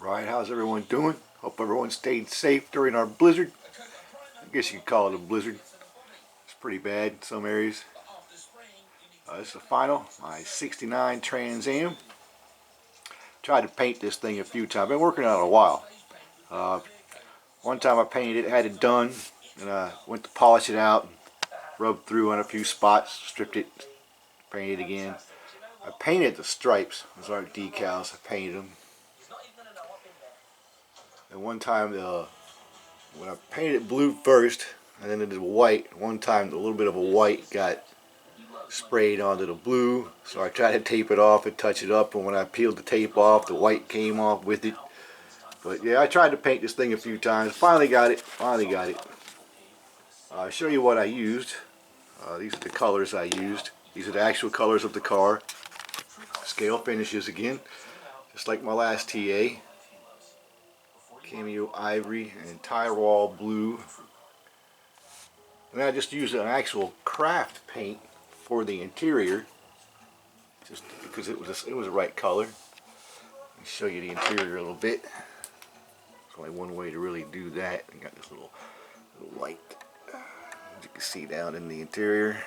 Right, how's everyone doing? Hope everyone stayed safe during our blizzard. I guess you could call it a blizzard. It's pretty bad in some areas. This is the final, my 69 Trans Am. Tried to paint this thing a few times. Been working on it a while. Uh, One time I painted it, had it done, and I went to polish it out, rubbed through on a few spots, stripped it, painted it again. I painted the stripes. Those aren't decals. I painted them. And one time, when I painted it blue first, and then it did white, one time a little bit of a white got sprayed onto the blue, so I tried to tape it off and touch it up, and when I peeled the tape off, the white came off with it. But yeah, I tried to paint this thing a few times. Finally got it. I'll show you what I used. These are the colors I used. These are the actual colors of the car. Scale finishes again, just like my last TA. Cameo ivory and Tyrol blue. And I just used an actual craft paint for the interior, just because it was the right color. Let me show you the interior a little bit. There's only one way to really do that. I got this little light, as you can see down in the interior.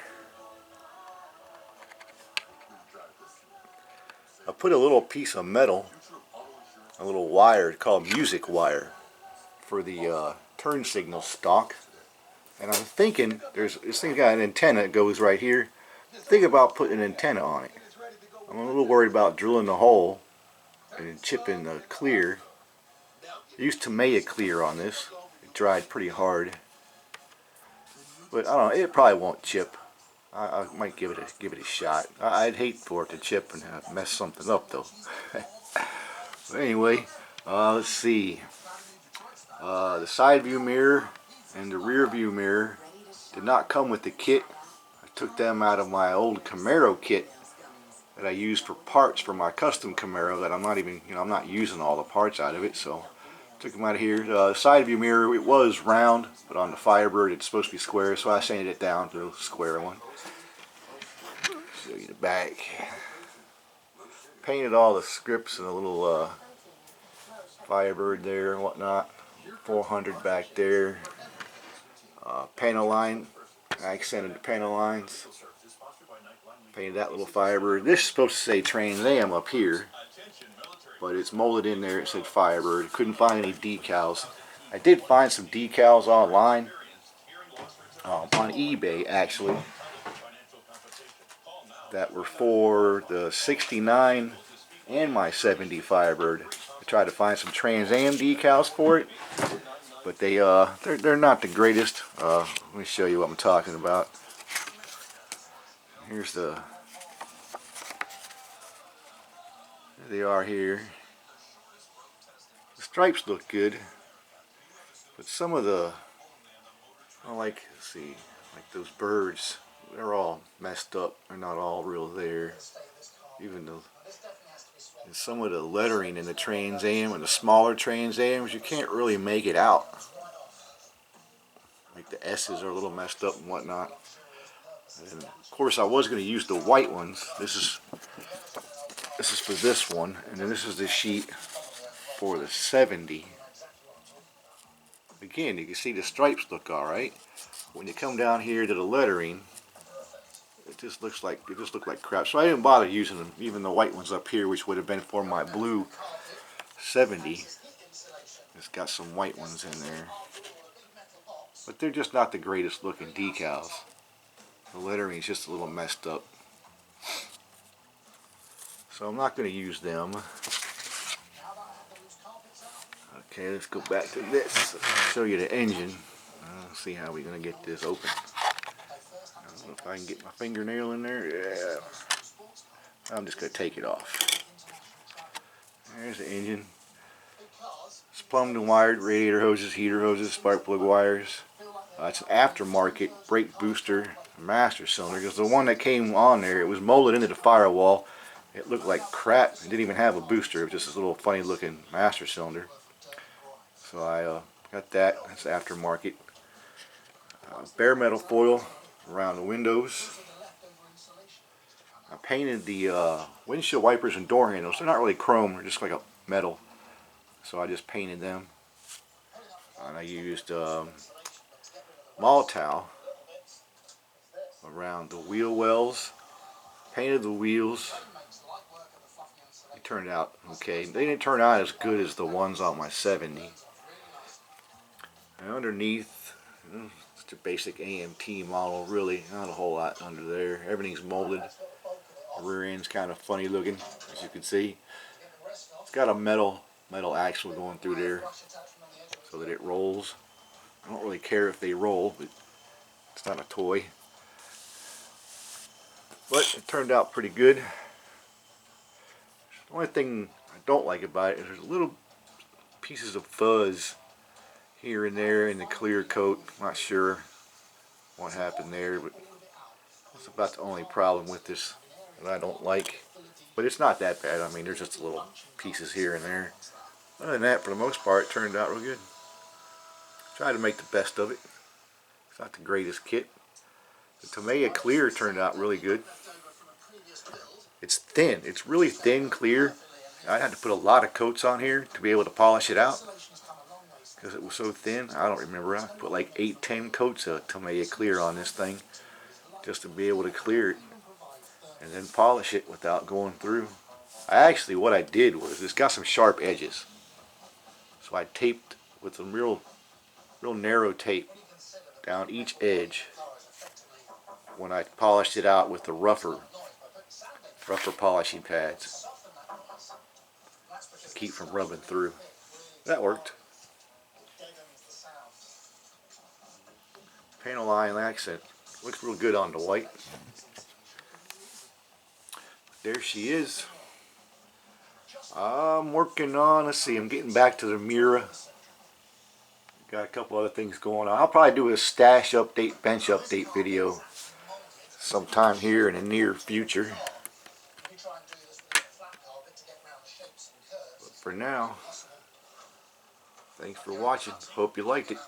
I put a little piece of metal, a little wire called music wire, for the turn signal stock. And I'm thinking, this thing's got an antenna that goes right here. Think about putting an antenna on it. I'm a little worried about drilling the hole and chipping the clear. I used Tamiya clear on this. It dried pretty hard, but I don't know. It probably won't chip. I might give it a shot. I'd hate for it to chip and mess something up though. But anyway, let's see. The side view mirror and the rear view mirror did not come with the kit. I took them out of my old Camaro kit that I used for parts for my custom Camaro that I'm not even, I'm not using all the parts out of it, so took them out of here. The side view mirror, it was round, but on the Firebird it's supposed to be square, so I sanded it down to a square one. Show you the back. Painted all the scripts and a little Firebird there and whatnot. 400 back there. Panel line, I accented the panel lines. Painted that little Firebird. This is supposed to say Trans Am up here, but it's molded in there. It said Firebird. Couldn't find any decals. I did find some decals online, on eBay actually, that were for the 69 and my 70 Firebird. I tried to find some Trans Am decals for it, but they're not the greatest. Let me show you what I'm talking about. Here's there they are here. The stripes look good, but some of the, let's see, like those birds, they're all messed up. They're not all real there. Even though some of the lettering in the Trans Am and the smaller Trans Ams, you can't really make it out. Like the S's are a little messed up and whatnot. And of course I was going to use the white ones. This is for this one, and then this is the sheet for the 70. Again, you can see the stripes look alright. When you come down here to the lettering, it just look like crap. So I didn't bother using them, even the white ones up here, which would have been for my blue 70. It's got some white ones in there, but they're just not the greatest looking decals. The lettering is just a little messed up, so I'm not going to use them. Okay, let's go back to this. I'll show you the engine. See how we're going to get this open. I don't know if I can get my fingernail in there. Yeah. I'm just going to take it off. There's the engine. It's plumbed and wired, radiator hoses, heater hoses, spark plug wires. It's an aftermarket brake booster master cylinder, because the one that came on there, it was molded into the firewall. It looked like crap. It didn't even have a booster. It was just this little funny looking master cylinder. So I got that. That's aftermarket. Bare metal foil around the windows. I painted the windshield wipers and door handles. They're not really chrome. They're just like a metal. so I just painted them. And I used Maltau around the wheel wells, painted the wheels. They turned out okay. They didn't turn out as good as the ones on my 70. And underneath, it's a basic AMT model, really, not a whole lot under there. Everything's molded. The rear end's kind of funny looking, as you can see. It's got a metal axle going through there so that it rolls. I don't really care if they roll, but it's not a toy. But it turned out pretty good. The only thing I don't like about it is there's little pieces of fuzz here and there in the clear coat. I'm not sure what happened there, but that's about the only problem with this that I don't like. But it's not that bad. I mean, there's just little pieces here and there. Other than that, for the most part, it turned out real good. Tried to make the best of it. It's not the greatest kit. The Tamiya clear turned out really good. It's thin. It's really thin clear. I had to put a lot of coats on here to be able to polish it out because it was so thin. I don't remember. I put like 8-10 coats of Tamiya clear on this thing just to be able to clear it and then polish it without going through. What I did was, it's got some sharp edges, so I taped with some real narrow tape down each edge when I polished it out with the rougher polishing pads to keep from rubbing through. That worked. Panel line accent looks real good on the white. There she is. I'm working on, let's see, I'm getting back to the Mira. Got a couple other things going on. I'll probably do a stash update, bench update video sometime here in the near future. But for now, thanks for watching. Hope you liked it.